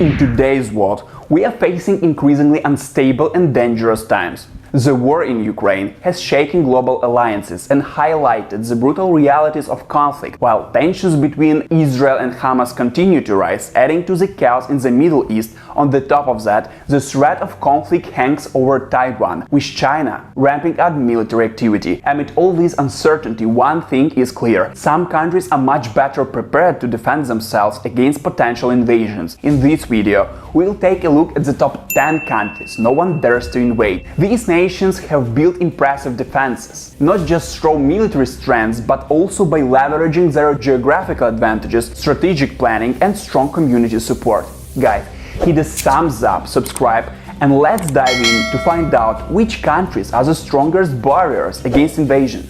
In today's world, we are facing increasingly unstable and dangerous times. The war in Ukraine has shaken global alliances and highlighted the brutal realities of conflict, while tensions between Israel and Hamas continue to rise, adding to the chaos in the Middle East. On the top of that, the threat of conflict hangs over Taiwan, with China ramping up military activity. Amid all this uncertainty, one thing is clear: some countries are much better prepared to defend themselves against potential invasions. In this video, we'll take a look at the top 10 countries no one dares to invade. These nations have built impressive defenses, not just through military strengths, but also by leveraging their geographical advantages, strategic planning, and strong community support. Guys, hit the thumbs up, subscribe, and let's dive in to find out which countries are the strongest barriers against invasion.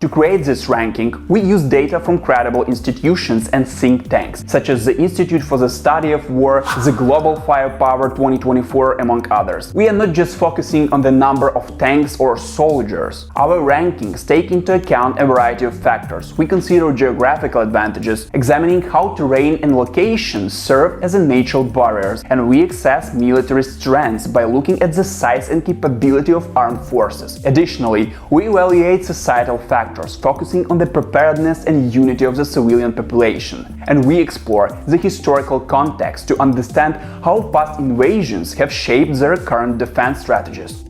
To create this ranking, we use data from credible institutions and think tanks, such as the Institute for the Study of War, the Global Firepower 2024, among others. We are not just focusing on the number of tanks or soldiers. Our rankings take into account a variety of factors. We consider geographical advantages, examining how terrain and locations serve as natural barriers, and we assess military strengths by looking at the size and capability of armed forces. Additionally, we evaluate societal factors, focusing on the preparedness and unity of the civilian population. And we explore the historical context to understand how past invasions have shaped their current defense strategies.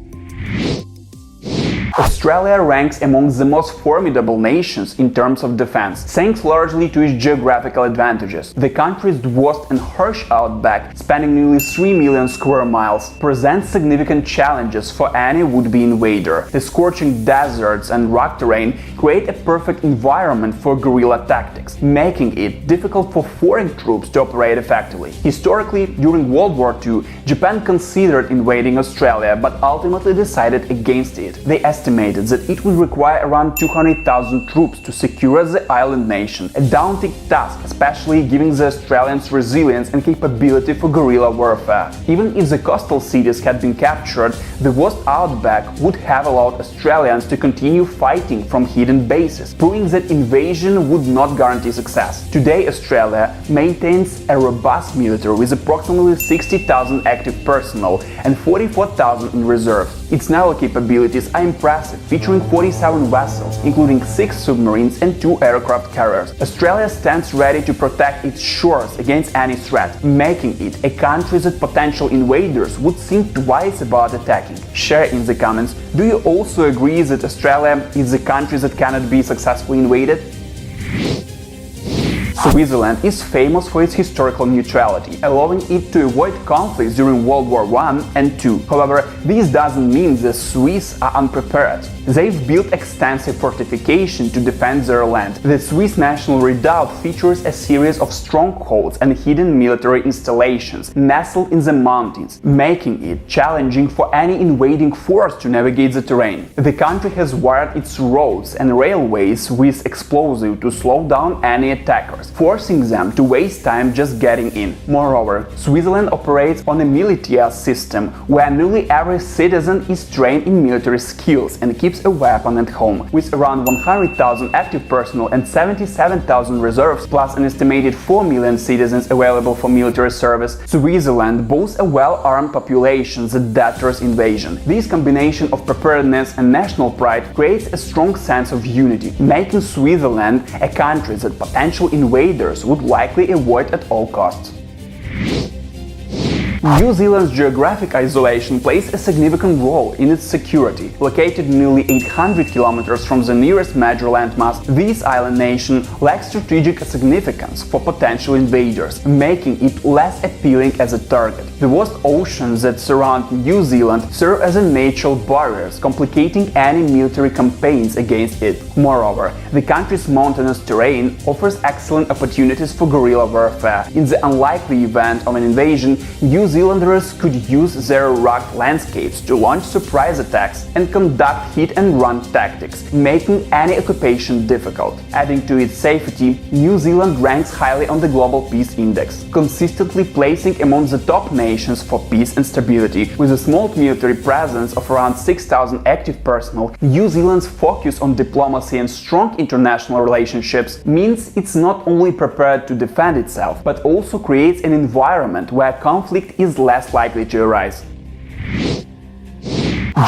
Australia ranks among the most formidable nations in terms of defense, thanks largely to its geographical advantages. The country's vast and harsh outback, spanning nearly 3 million square miles, presents significant challenges for any would-be invader. The scorching deserts and rock terrain create a perfect environment for guerrilla tactics, making it difficult for foreign troops to operate effectively. Historically, during World War II, Japan considered invading Australia, but ultimately decided against it. They estimated that it would require around 200,000 troops to secure the island nation, a daunting task, especially given the Australians' resilience and capability for guerrilla warfare. Even if the coastal cities had been captured, the vast outback would have allowed Australians to continue fighting from hidden bases, proving that invasion would not guarantee success. Today, Australia maintains a robust military with approximately 60,000 active personnel and 44,000 in reserve. Its naval capabilities are impressive, featuring 47 vessels, including 6 submarines and 2 aircraft carriers. Australia stands ready to protect its shores against any threat, making it a country that potential invaders would think twice about attacking. Share in the comments, do you also agree that Australia is a country that cannot be successfully invaded? Switzerland is famous for its historical neutrality, allowing it to avoid conflicts during World War I and II. However, this doesn't mean the Swiss are unprepared. They've built extensive fortifications to defend their land. The Swiss National Redoubt features a series of strongholds and hidden military installations nestled in the mountains, making it challenging for any invading force to navigate the terrain. The country has wired its roads and railways with explosives to slow down any attackers, forcing them to waste time just getting in. Moreover, Switzerland operates on a militia system where nearly every citizen is trained in military skills and keeps a weapon at home. With around 100,000 active personnel and 77,000 reserves, plus an estimated 4 million citizens available for military service, Switzerland boasts a well-armed population that deters invasion. This combination of preparedness and national pride creates a strong sense of unity, making Switzerland a country that potential invaders would likely avoid at all costs. New Zealand's geographic isolation plays a significant role in its security. Located nearly 800 kilometers from the nearest major landmass, this island nation lacks strategic significance for potential invaders, making it less appealing as a target. The vast oceans that surround New Zealand serve as natural barriers, complicating any military campaigns against it. Moreover, the country's mountainous terrain offers excellent opportunities for guerrilla warfare. In the unlikely event of an invasion, New Zealanders could use their rugged landscapes to launch surprise attacks and conduct hit-and-run tactics, making any occupation difficult. Adding to its safety, New Zealand ranks highly on the Global Peace Index, consistently placing among the top nations for peace and stability. With a small military presence of around 6,000 active personnel, New Zealand's focus on diplomacy and strong international relationships means it's not only prepared to defend itself, but also creates an environment where conflict is less likely to arise.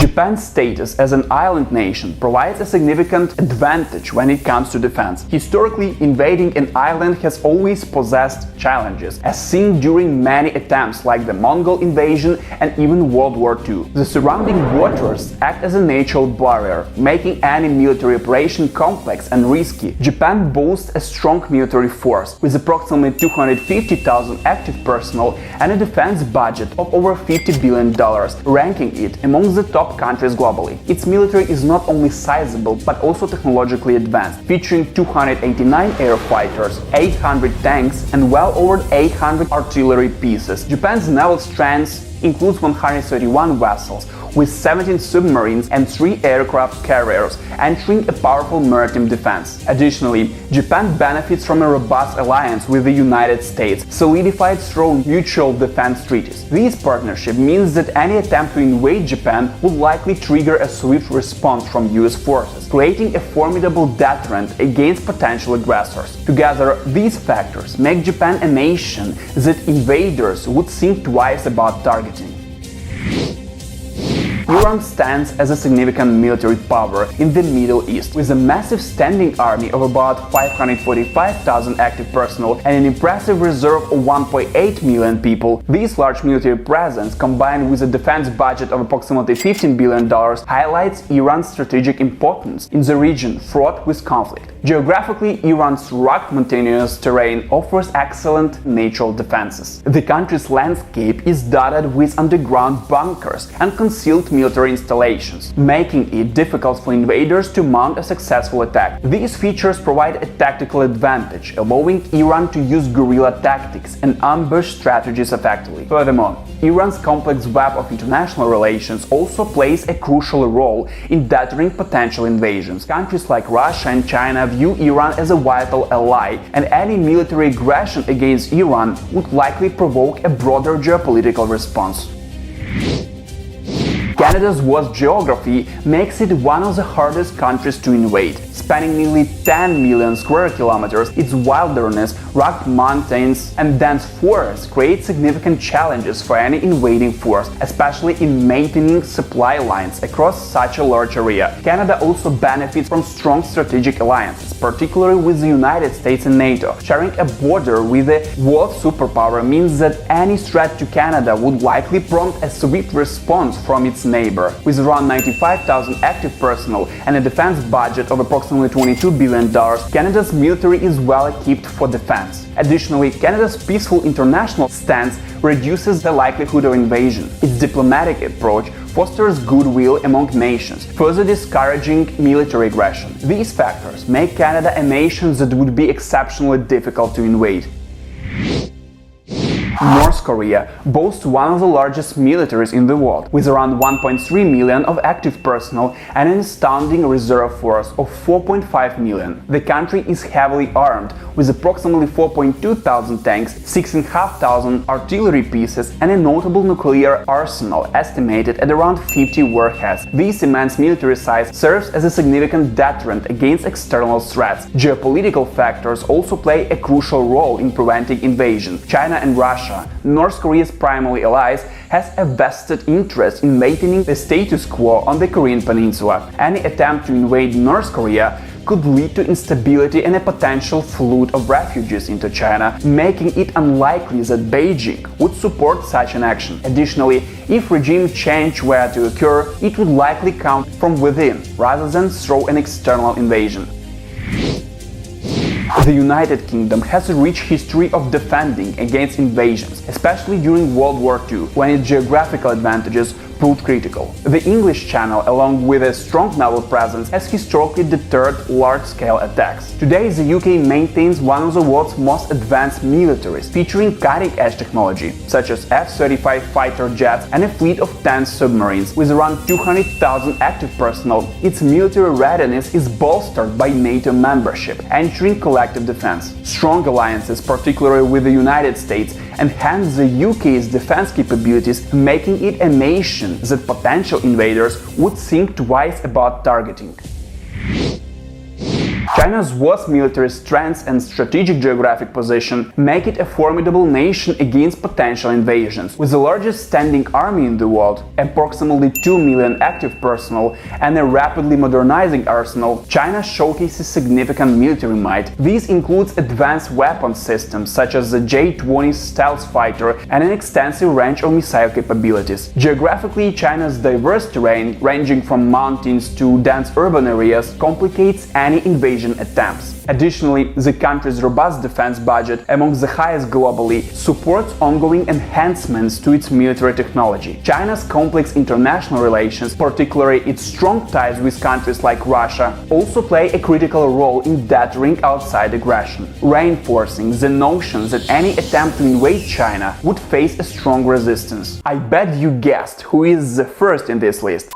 Japan's status as an island nation provides a significant advantage when it comes to defense. Historically, invading an island has always possessed challenges, as seen during many attempts like the Mongol invasion and even World War II. The surrounding waters act as a natural barrier, making any military operation complex and risky. Japan boasts a strong military force, with approximately 250,000 active personnel and a defense budget of over $50 billion, ranking it among the top countries globally. Its military is not only sizable but also technologically advanced, featuring 289 air fighters, 800 tanks, and well over 800 artillery pieces. Japan's naval strength includes 131 vessels, with 17 submarines and 3 aircraft carriers, entering a powerful maritime defense. Additionally, Japan benefits from a robust alliance with the United States, solidified through mutual defense treaties. This partnership means that any attempt to invade Japan would likely trigger a swift response from US forces, creating a formidable deterrent against potential aggressors. Together, these factors make Japan a nation that invaders would think twice about targeting. Iran stands as a significant military power in the Middle East, with a massive standing army of about 545,000 active personnel and an impressive reserve of 1.8 million people. This large military presence, combined with a defense budget of approximately $15 billion, highlights Iran's strategic importance in the region fraught with conflict. Geographically, Iran's rugged mountainous terrain offers excellent natural defenses. The country's landscape is dotted with underground bunkers and concealed military installations, making it difficult for invaders to mount a successful attack. These features provide a tactical advantage, allowing Iran to use guerrilla tactics and ambush strategies effectively. Furthermore, Iran's complex web of international relations also plays a crucial role in deterring potential invasions. Countries like Russia and China view Iran as a vital ally, and any military aggression against Iran would likely provoke a broader geopolitical response. Canada's vast geography makes it one of the hardest countries to invade. Spanning nearly 10 million square kilometers, its wilderness, rugged mountains, and dense forests create significant challenges for any invading force, especially in maintaining supply lines across such a large area. Canada also benefits from strong strategic alliances, particularly with the United States and NATO. Sharing a border with a world superpower means that any threat to Canada would likely prompt a swift response from its neighbor. With around 95,000 active personnel and a defense budget of approximately $22 billion, Canada's military is well equipped for defense. Additionally, Canada's peaceful international stance reduces the likelihood of invasion. Its diplomatic approach fosters goodwill among nations, further discouraging military aggression. These factors make Canada a nation that would be exceptionally difficult to invade. North Korea boasts one of the largest militaries in the world, with around 1.3 million of active personnel and an astounding reserve force of 4.5 million. The country is heavily armed, with approximately 4.2 thousand tanks, 6,500 artillery pieces, and a notable nuclear arsenal estimated at around 50 warheads. This immense military size serves as a significant deterrent against external threats. Geopolitical factors also play a crucial role in preventing invasion. China and Russia, North Korea's primary allies, has a vested interest in maintaining the status quo on the Korean peninsula. Any attempt to invade North Korea could lead to instability and a potential flood of refugees into China, making it unlikely that Beijing would support such an action. Additionally, if regime change were to occur, it would likely come from within rather than through an external invasion. The United Kingdom has a rich history of defending against invasions, especially during World War II, when its geographical advantages proved critical. The English Channel, along with a strong naval presence, has historically deterred large-scale attacks. Today, the UK maintains one of the world's most advanced militaries, featuring cutting-edge technology, such as F-35 fighter jets and a fleet of 10 submarines. With around 200,000 active personnel, its military readiness is bolstered by NATO membership, ensuring collective defense. Strong alliances, particularly with the United States, enhance the UK's defense capabilities, making it a nation that potential invaders would think twice about targeting. China's vast military strengths and strategic geographic position make it a formidable nation against potential invasions. With the largest standing army in the world, approximately 2 million active personnel, and a rapidly modernizing arsenal, China showcases significant military might. This includes advanced weapon systems such as the J-20 stealth fighter and an extensive range of missile capabilities. Geographically, China's diverse terrain, ranging from mountains to dense urban areas, complicates any invasion attempts. Additionally, the country's robust defense budget, among the highest globally, supports ongoing enhancements to its military technology. China's complex international relations, particularly its strong ties with countries like Russia, also play a critical role in deterring outside aggression, reinforcing the notion that any attempt to invade China would face a strong resistance. I bet you guessed who is the first in this list.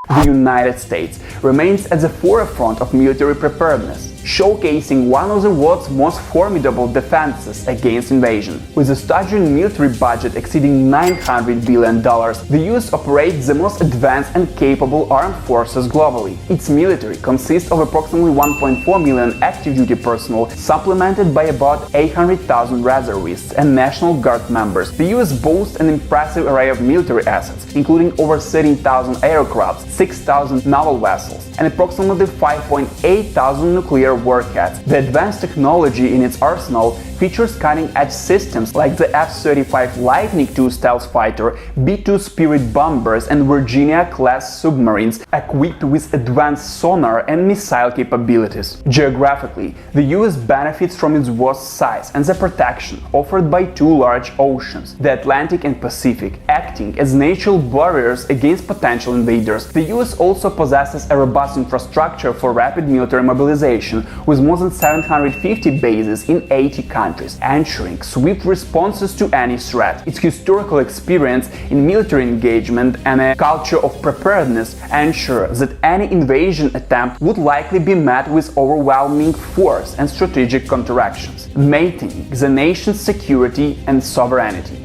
The United States remains at the forefront of military preparedness, showcasing one of the world's most formidable defenses against invasion. With a staggering military budget exceeding $900 billion, the US operates the most advanced and capable armed forces globally. Its military consists of approximately 1.4 million active-duty personnel, supplemented by about 800,000 reservists and National Guard members. The US boasts an impressive array of military assets, including over 13,000 aircrafts, 6,000 naval vessels, and approximately 5,800 nuclear warheads. The advanced technology in its arsenal features cutting-edge systems like the F-35 Lightning II stealth fighter, B-2 Spirit bombers, and Virginia-class submarines equipped with advanced sonar and missile capabilities. Geographically, the US benefits from its vast size and the protection offered by two large oceans, the Atlantic and Pacific, acting as natural barriers against potential invaders. The US also possesses a robust infrastructure for rapid military mobilization, with more than 750 bases in 80 countries, ensuring swift responses to any threat. Its historical experience in military engagement and a culture of preparedness ensure that any invasion attempt would likely be met with overwhelming force and strategic counteractions, maintaining the nation's security and sovereignty.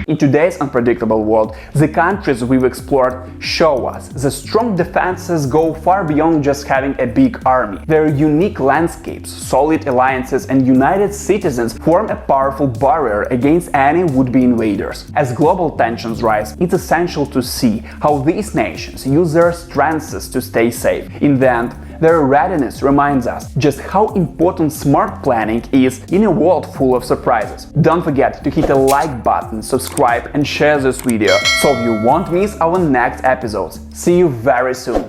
In today's unpredictable world, the countries we've explored show us that strong defenses go far beyond just having a big army. Their unique landscapes, solid alliances, and united citizens form a powerful barrier against any would-be invaders. As global tensions rise, it's essential to see how these nations use their strengths to stay safe. In the end, their readiness reminds us just how important smart planning is in a world full of surprises. Don't forget to hit the like button, subscribe and share this video so you won't miss our next episodes. See you very soon!